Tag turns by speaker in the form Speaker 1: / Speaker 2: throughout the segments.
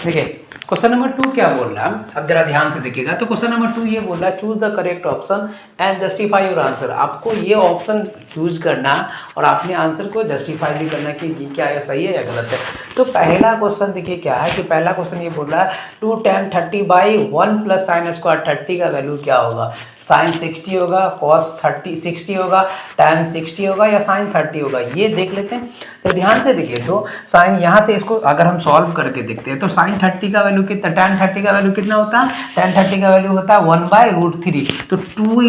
Speaker 1: देखिए question number 2 क्या बोल रहा है, अब जरा ध्यान से देखिएगा। तो क्वेश्चन नंबर 2 ये बोल रहा है choose the correct option and justify your answer. आपको ये ऑप्शन चूज करना और आपने आंसर को जस्टिफाई भी करना कि ये क्या है, सही है या गलत है। तो पहला क्वेश्चन देखिए क्या है कि पहला क्वेश्चन ये बोल रहा है 2 tan 30 by 1 plus sine square 30 का वैल्यू क्या होगा। साइन 60 होगा, कॉस 60 होगा, tan 60 होगा या साइन 30 होगा, ये देख लेते हैं। तो ध्यान से देखिए, तो साइन यहाँ से इसको अगर हम सॉल्व करके देखते हैं तो साइन 30 का वैल्यू कितना, tan 30 का वैल्यू कितना होता है, tan 30 का वैल्यू होता है 1/√3। तो 2 ×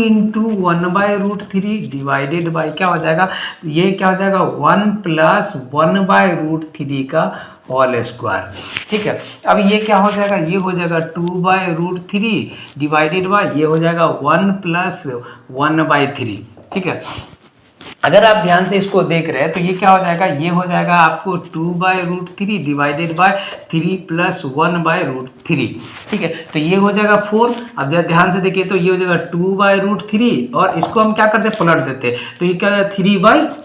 Speaker 1: 1/√3 डिवाइडेड बाई क्या हो जाएगा, ये क्या हो जाएगा 1 + 1/√3 का होल स्क्वायर। ठीक है, अब ये क्या हो जाएगा, ये हो जाएगा 2/√3 डिवाइडेड बाय ये हो जाएगा 1 + 1/3। ठीक है, अगर आप ध्यान से इसको देख रहे हैं तो ये क्या हो जाएगा, ये हो जाएगा आपको 2/√3 डिवाइडेड बाय 3 + 1/√3। ठीक है, तो ये हो जाएगा 4। अब जब ध्यान से देखिए तो ये हो जाएगा 2/√3 और इसको हम क्या करते हैं, पलट देते हैं। तो ये क्या हो जाएगा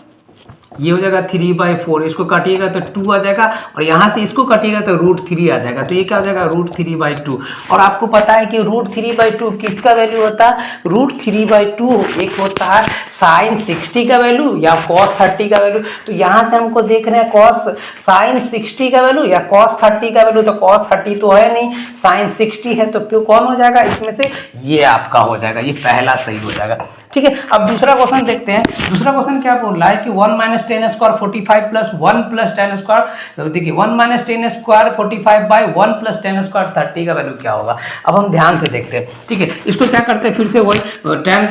Speaker 1: ये हो जाएगा 3/4। इसको काटिएगा तो 2 आ जाएगा और यहाँ से इसको काटिएगा तो √3 आ जाएगा। तो ये क्या हो जाएगा √3/2। और आपको पता है कि √3/2 किसका वैल्यू होता है, √3/2 एक होता है साइन 60 का वैल्यू या कॉस 30 का वैल्यू। तो यहाँ से हमको देख रहे हैं कॉस साइन 60 का वैल्यू या कॉस 30 का वैल्यू। तो कॉस 30 तो है नहीं, साइन 60 है, तो क्यों कौन हो जाएगा इसमें से, ये आपका हो जाएगा, ये पहला सही हो जाएगा। ठीक है, अब दूसरा क्वेश्चन देखते हैं। दूसरा क्वेश्चन क्या बोल रहा है कि 1 - tan स्क्वायर 45 + 1 + tan स्क्वायर, देखिए 1 - tan स्क्वायर 45/1 + tan स्क्वायर 30 का वैल्यू क्या होगा। अब हम ध्यान से देखते हैं। ठीक है, इसको क्या करते हैं, फिर से वही tan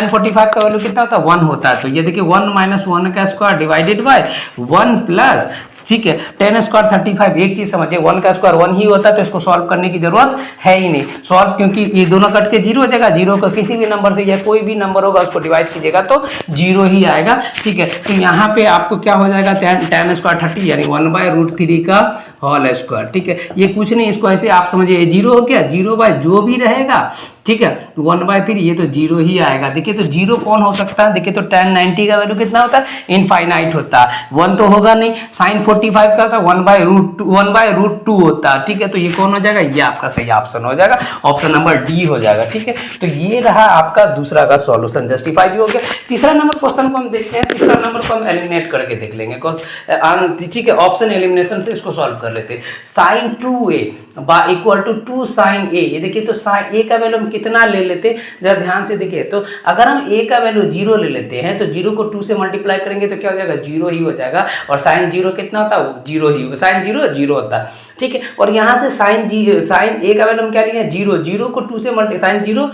Speaker 1: 45 का वैल्यू कितना होता है 1 होता है। तो ये देखिए 1 - 1 का स्क्वायर डिवाइडेड बाय 1 प्लस, ठीक है, tan स्क्वायर 35। एक चीज समझिए, 1 का स्क्वायर 1 ही होता है, तो इसको सॉल्व करने की जरूरत है ही नहीं सॉल्व, क्योंकि ये दोनों कट के 0 हो जाएगा। 0 को किसी भी नंबर से या कोई भी नंबर होगा उसको डिवाइड कीजिएगा तो 0 ही आएगा। ठीक है, तो यहाँ पे आपको क्या हो जाएगा tan स्क्वायर 30 यानी 1/√3 का होल स्क्वायर। ठीक है, ये कुछ नहीं, इसको ऐसे आप समझिए 0 हो गया, 0 जो भी रहेगा, ठीक है, 1/3 ये तो 0 ही आएगा। देखिए तो 0 कौन हो सकता है, देखिए तो tan 90 का वैल्यू कितना होता है, इनफाइनाइट होता है, 1 तो होगा नहीं। साइन 45 का था 1/√2 होता है। ठीक है, तो ये कौन हो जाएगा, ये आपका सही ऑप्शन हो जाएगा, ऑप्शन नंबर डी हो जाएगा। ठीक है, तो ये रहा आपका दूसरा का सॉल्यूशन, जस्टिफाई भी हो गया। तीसरा नंबर क्वेश्चन को हम देखते हैं। तीसरा नंबर को हम एलिमिनेट करके देख लेंगे। ठीक है, ऑप्शन एलिमिनेशन से इसको सॉल्व कर लेते हैं। साइन 2a = 2 sin a, ये देखिए तो साइन a का वैल्यू हम कितना ले लेते हैं, जरा ध्यान से देखिए। तो अगर हम a का वैल्यू 0 ले लेते हैं तो 0 को 2 से मल्टीप्लाई करेंगे तो क्या हो जाएगा, 0 ही हो जाएगा। और साइन 0 कितना होता है, 0 ही, साइन 0 होता है। ठीक है, और यहाँ से साइन a का वैल्यू हम क्या लिखे, 0 को 2 से मल्टी, साइन 0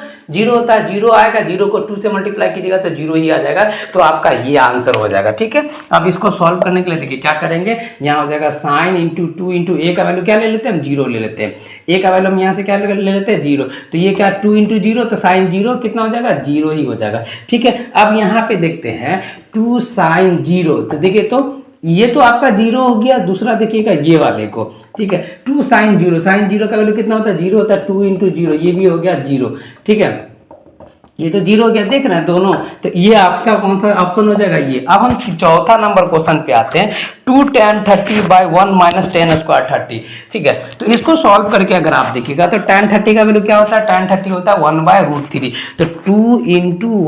Speaker 1: होता है, 0 आएगा, 0 को 2 से मल्टीप्लाई कीजिएगा तो 0 ही आ जाएगा। तो आपका ये आंसर हो जाएगा। ठीक है, अब इसको सॉल्व करने के लिए देखिए क्या करेंगे, यहाँ हो जाएगा साइन × 2 × a का वैल्यू क्या ले लेते हैं, हम 0 ले लेते हैं। a का वैल्यू हम यहाँ से क्या ले लेते हैं, 0। तो ये क्या 2 × 0, तो साइन 0 कितना हो जाएगा, 0 ही हो जाएगा। ठीक है, अब यहाँ पे देखते हैं 2 sin 0, तो देखिए तो ये तो आपका 0 हो गया। दूसरा देखिएगा ये वाले को, ठीक है, 2 sin 0, साइन 0 का वैल्यू कितना होता है, 0 होता है, 2 × 0, ये भी हो गया 0। ठीक है, ये तो 0 हो गया, देख रहे हैं दोनों। तो ये आपका कौन सा ऑप्शन हो जाएगा, ये। अब हम चौथा नंबर क्वेश्चन पे आते हैं। 2 tan 30/1 - tan स्क्वायर 30। ठीक है, तो इसको सॉल्व करके अगर आप देखिएगा तो tan 30 का वैल्यू क्या होता है, tan 30 होता है 1/√3। तो 2 ×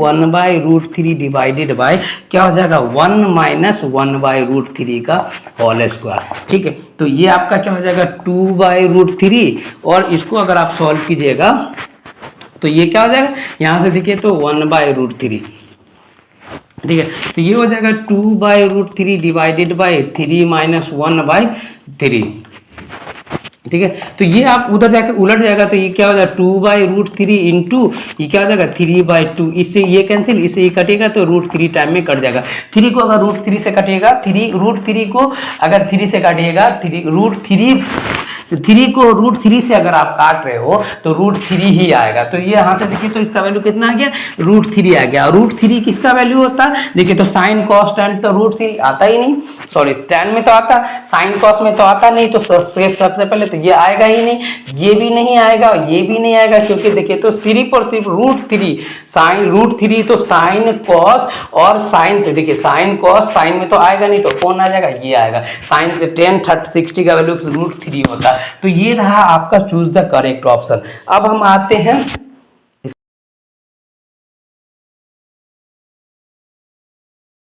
Speaker 1: 1/√3 डिवाइडेड बाय क्या हो जाएगा, 1 - 1/√3 का होल स्क्वायर। ठीक है, तो ये आपका क्या हो जाएगा 2/√3, और इसको अगर आप सॉल्व कीजिएगा तो ये क्या हो जाएगा, यहाँ से देखिए तो 1/√3। ठीक है, तो ये हो जाएगा 2/√3 डिवाइडेड बाय 3 - 1/3। ठीक है, तो ये आप उधर जाकर उलट जाएगा तो ये क्या हो जाएगा 2/√3 इंटू ये क्या हो जाएगा 3/2। इससे ये कैंसिल, इससे ये कटेगा तो √3 टाइम में कट जाएगा। 3 को अगर √3 से कटेगा, √3 को अगर 3 से काटिएगा, 3 को √3 से अगर आप काट रहे हो तो √3 ही आएगा। तो ये यहाँ से देखिए तो इसका वैल्यू कितना आ गया, √3 आ गया। √3 किसका वैल्यू होता है, देखिए तो साइन कॉस tan तो √3 आता ही नहीं, सॉरी tan में तो आता, साइन कॉस में तो आता नहीं। तो सबसे पहले तो ये आएगा ही नहीं, ये भी नहीं आएगा, ये भी नहीं आएगा, क्योंकि देखिए तो सिर्फ और सिर्फ √3 साइन √3 तो साइन कॉस और साइन, तो देखिए साइन कॉस साइन में तो आएगा नहीं, तो कौन आ जाएगा, ये आएगा। साइन tan 60 का वैल्यू √3 होता है। तो ये रहा आपका चूज द करेक्ट ऑप्शन। अब हम आते हैं